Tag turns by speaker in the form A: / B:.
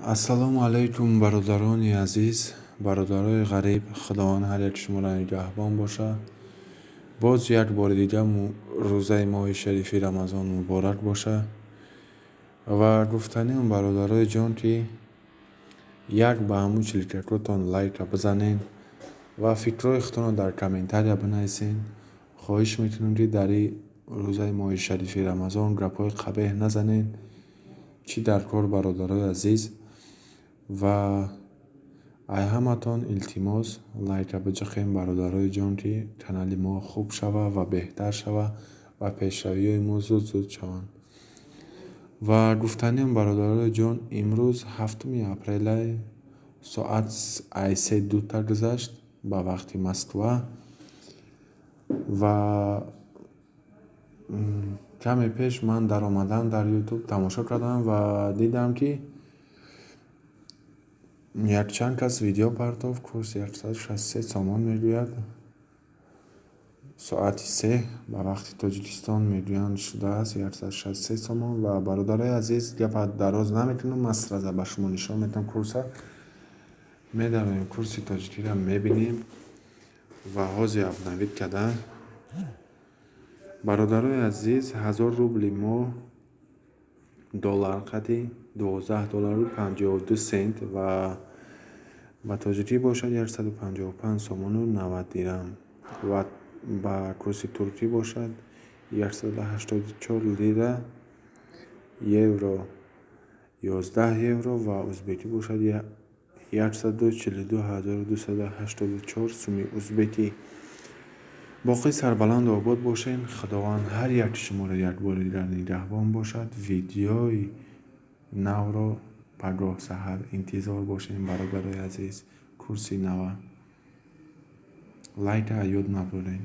A: ассалому алайкум бародарони азиз, бародарои ғариб. Худованд ҳар як шуморо нигаҳбон бошад. боз як бори дига рӯзаи моҳи шарифи рамазон муборак бошад. ва гуфтаниам бародарои ҷон ки як ба ҳамун чликакотон лайка бизанен ва фикрҳои худтонро дар комментария бинависен. хоҳиш мекунем ки дар ин рӯзаи моҳи шарифи рамазон гапҳои қабеҳ назанем. чӣ дар кор бародарои азиз, ва ай ҳаматон илтимос лайка биҷиқем бародарои ҷон ки канали мо хуб шава ва беҳтар шава ва пешравиҳои мо зуд шаванд. ва гуфтаниам бародарои ҷон, имрӯз 7 апрелай соат 3:02 гузашт ба вақти Москва. ва каме пеш ман даромадам дар ютуб тамошо кардам ва дидам ки якчанд кас видео партофт. курс 163 сомон мегӯяд, соати 3 ба вақти тоҷикистон мегӯянд шудааст 163 сомон. ва бародарои азиз, гапа дароз намекунам, масраза ба шумо нишон медиҳам. курса медавем, курси тоҷикиро мебинем ва ҳози авнавид кардан. бародарои азиз, 1000 рубли мо доллар қади $12.52 ва ба тоҷикӣ бошад 155 сомону 90 дирам ва ба курси туркӣ бошад 184 лира, евро 11 евро ва ӯзбекӣ бошад 142284 суми ӯзбекӣ. боқӣ сарбаланду обод бошен. худованд ҳар як шуморо якбори дигар нигаҳбон бошад. видеои навро пагоҳ саҳар интизор бошем. бародарои азиз, курси нава лайка ёд набурем.